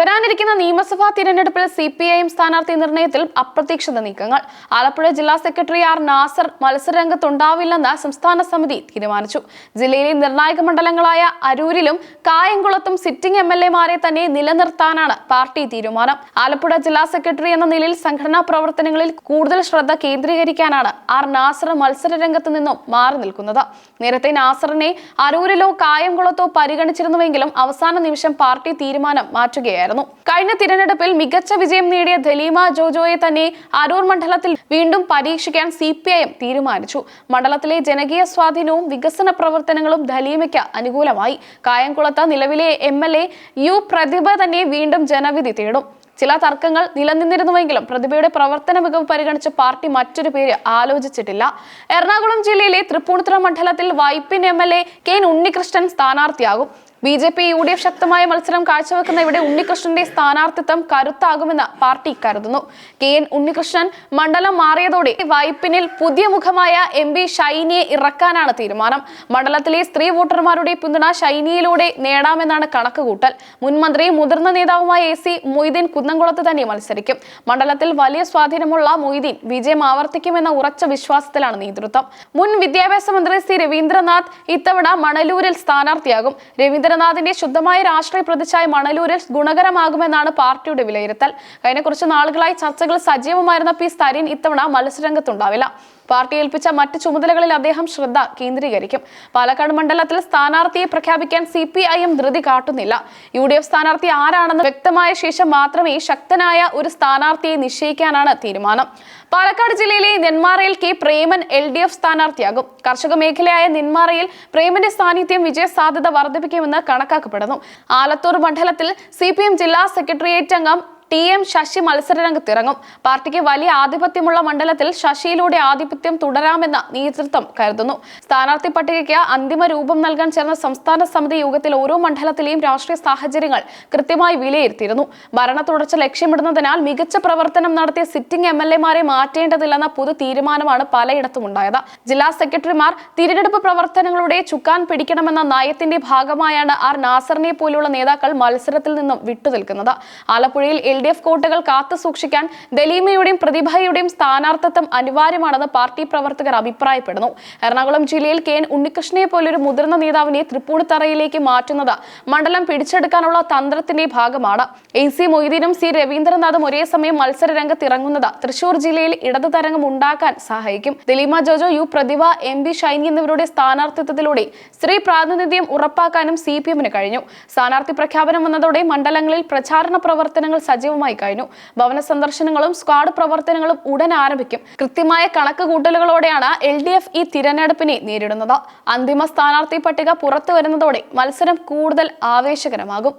വരാനിരിക്കുന്ന നിയമസഭാ തിരഞ്ഞെടുപ്പിൽ സിപിഐഎം സ്ഥാനാർത്ഥി നിർണയത്തിൽ അപ്രതീക്ഷിത നീക്കങ്ങൾ. ആലപ്പുഴ ജില്ലാ സെക്രട്ടറി ആർ നാസർ മത്സരരംഗത്തുണ്ടാവില്ലെന്ന് സംസ്ഥാന സമിതി തീരുമാനിച്ചു. ജില്ലയിലെ നിർണായക മണ്ഡലങ്ങളായ അരൂരിലും കായംകുളത്തും സിറ്റിംഗ് MLA-മാരെ തന്നെ നിലനിർത്താനാണ് പാർട്ടി തീരുമാനം. ആലപ്പുഴ ജില്ലാ സെക്രട്ടറി എന്ന നിലയിൽ സംഘടനാ പ്രവർത്തനങ്ങളിൽ കൂടുതൽ ശ്രദ്ധ കേന്ദ്രീകരിക്കാനാണ് ആർ നാസർ മത്സരരംഗത്ത് നിന്നും മാറി നിൽക്കുന്നത്. നേരത്തെ നാസറിനെ അരൂരിലോ കായംകുളത്തോ പരിഗണിച്ചിരുന്നുവെങ്കിലും അവസാന നിമിഷം പാർട്ടി തീരുമാനം മാറ്റുകയായിരുന്നു. കഴിഞ്ഞ തിരഞ്ഞെടുപ്പിൽ മികച്ച വിജയം നേടിയ ദലീമ ജോജോയെ തന്നെ അരൂർ മണ്ഡലത്തിൽ വീണ്ടും പരീക്ഷിക്കാൻ CPIM തീരുമാനിച്ചു. മണ്ഡലത്തിലെ ജനകീയ സ്വാധീനവും വികസന പ്രവർത്തനങ്ങളും ദലീമയ്ക്ക് അനുകൂലമായി. കായംകുളത്ത് നിലവിലെ MLA യു പ്രതിഭ തന്നെ വീണ്ടും ജനവിധി തേടും. ചില തർക്കങ്ങൾ നിലനിന്നിരുന്നുവെങ്കിലും പ്രതിഭയുടെ പ്രവർത്തന മികവ് പരിഗണിച്ച് പാർട്ടി മറ്റൊരു പേര് ആലോചിച്ചിട്ടില്ല. എറണാകുളം ജില്ലയിലെ തൃപ്പൂണിത്തുറ മണ്ഡലത്തിൽ വൈപ്പിൻ MLA കെ ഉണ്ണികൃഷ്ണൻ സ്ഥാനാർത്ഥിയാകും. BJP UDF ശക്തമായ മത്സരം കാഴ്ചവെക്കുന്ന ഇവിടെ ഉണ്ണികൃഷ്ണന്റെ സ്ഥാനാർത്ഥിത്വം കരുത്താകുമെന്ന് പാർട്ടി കരുതുന്നു. KN ഉണ്ണികൃഷ്ണൻ മണ്ഡലം മാറിയതോടെ വൈപ്പിനിൽ പുതിയ മുഖമായ MP ഷൈനിയെ ഇറക്കാനാണ് തീരുമാനം. മണ്ഡലത്തിലെ സ്ത്രീ വോട്ടർമാരുടെ പിന്തുണ ഷൈനിയിലൂടെ നേടാമെന്നാണ് കണക്കുകൂട്ടൽ. മുൻ മന്ത്രിയും മുതിർന്ന നേതാവുമായ AC മൊയ്തീൻ കുന്നംകുളത്ത് തന്നെ മത്സരിക്കും. മണ്ഡലത്തിൽ വലിയ സ്വാധീനമുള്ള മൊയ്തീൻ വിജയം ആവർത്തിക്കുമെന്ന ഉറച്ച വിശ്വാസത്തിലാണ് നേതൃത്വം. മുൻ വിദ്യാഭ്യാസ മന്ത്രി C രവീന്ദ്രനാഥ് ഇത്തവണ മണലൂരിൽ സ്ഥാനാർത്ഥിയാകും. രവീന്ദ്രനാഥിന്റെ ശുദ്ധമായ രാഷ്ട്രീയ പ്രതിച്ഛായ മണലൂരിൽ ഗുണകരമാകുമെന്നാണ് പാർട്ടിയുടെ വിലയിരുത്തൽ. കഴിഞ്ഞ കുറച്ച് നാളുകളായി ചർച്ചകൾ സജീവമായിരുന്ന P സ്തരീൻ ഇത്തവണ മത്സരരംഗത്തുണ്ടാവില്ല. പാർട്ടി ഏൽപ്പിച്ച മറ്റ് ചുമതലകളിൽ അദ്ദേഹം ശ്രദ്ധ കേന്ദ്രീകരിക്കും. പാലക്കാട് മണ്ഡലത്തിൽ സ്ഥാനാർത്ഥിയെ പ്രഖ്യാപിക്കാൻ CPIM ധൃതി കാട്ടുന്നില്ല. UDF സ്ഥാനാർത്ഥി ആരാണെന്ന് വ്യക്തമായ ശേഷം മാത്രമേ ശക്തനായ ഒരു സ്ഥാനാർത്ഥിയെ നിശ്ചയിക്കാനാണ് തീരുമാനം. പാലക്കാട് ജില്ലയിലെ നെന്മാറയിൽ K പ്രേമൻ LDF സ്ഥാനാർത്ഥിയാകും. കർഷക മേഖലയായ നെന്മാറയിൽ പ്രേമന്റെ സാന്നിധ്യം വിജയ സാധ്യത വർദ്ധിപ്പിക്കുമെന്ന് കണക്കാക്കപ്പെടുന്നു. ആലത്തൂർ മണ്ഡലത്തിൽ CPM ജില്ലാ സെക്രട്ടേറിയറ്റ് അംഗം TM ശശി മത്സരരംഗത്തിറങ്ങും. പാർട്ടിക്ക് വലിയ ആധിപത്യമുള്ള മണ്ഡലത്തിൽ ശശിയിലൂടെ ആധിപത്യം തുടരാമെന്ന് നേതൃത്വം കരുതുന്നു. സ്ഥാനാർത്ഥി പട്ടികയ്ക്ക് അന്തിമ രൂപം നൽകാൻ ചേർന്ന സംസ്ഥാന സമിതി യോഗത്തിൽ ഓരോ മണ്ഡലത്തിലെയും രാഷ്ട്രീയ സാഹചര്യങ്ങൾ കൃത്യമായി വിലയിരുത്തിയിരുന്നു. ഭരണ തുടർച്ച ലക്ഷ്യമിടുന്നതിനാൽ മികച്ച പ്രവർത്തനം നടത്തിയ സിറ്റിംഗ് MLA-മാരെ മാറ്റേണ്ടതില്ലെന്ന പൊതു തീരുമാനമാണ് പലയിടത്തും ഉണ്ടായത്. ജില്ലാ സെക്രട്ടറിമാർ തിരഞ്ഞെടുപ്പ് പ്രവർത്തനങ്ങളുടെ ചുക്കാൻ പിടിക്കണമെന്ന നയത്തിന്റെ ഭാഗമായാണ് ആർ നാസറിനെ പോലുള്ള നേതാക്കൾ മത്സരത്തിൽ നിന്നും വിട്ടുനിൽക്കുന്നത്. ആലപ്പുഴയിൽ LDF കോട്ടകൾ കാത്തു സൂക്ഷിക്കാൻ ദലീമയുടെയും പ്രതിഭയുടെയും സ്ഥാനാർത്ഥിത്വം അനിവാര്യമാണെന്ന് പാർട്ടി പ്രവർത്തകർ അഭിപ്രായപ്പെടുന്നു. എറണാകുളം ജില്ലയിൽ KN ഉണ്ണികൃഷ്ണനെ പോലൊരു മുതിർന്ന നേതാവിനെ തൃപ്പൂണിത്തറയിലേക്ക് മാറ്റുന്നത് മണ്ഡലം പിടിച്ചെടുക്കാനുള്ള തന്ത്രത്തിന്റെ ഭാഗമാണ്. AC മൊയ്തീനും C രവീന്ദ്രനാഥും ഒരേ സമയം മത്സര രംഗത്തിറങ്ങുന്നത് തൃശൂർ ജില്ലയിൽ ഇടതു തരംഗം ഉണ്ടാക്കാൻ സഹായിക്കും. ദലീമ ജോജോ യു പ്രതിഭ MP ഷൈനി എന്നിവരുടെ സ്ഥാനാർത്ഥിത്വത്തിലൂടെ സ്ത്രീ പ്രാതിനിധ്യം ഉറപ്പാക്കാനും CPM-ന് കഴിഞ്ഞു. സ്ഥാനാർത്ഥി പ്രഖ്യാപനം വന്നതോടെ മണ്ഡലങ്ങളിൽ പ്രചാരണ പ്രവർത്തനങ്ങൾ സജീവമായി കഴിഞ്ഞു. ഭവന സന്ദർശനങ്ങളും സ്ക്വാഡ് പ്രവർത്തനങ്ങളും ഉടൻ ആരംഭിക്കും. കൃത്യമായ കണക്ക് കൂട്ടലുകളോടെയാണ് LDF ഈ തിരഞ്ഞെടുപ്പിനെ നേരിടുന്നത്. അന്തിമ സ്ഥാനാർത്ഥി പട്ടിക പുറത്തു വരുന്നതോടെ മത്സരം കൂടുതൽ ആവേശകരമാകും.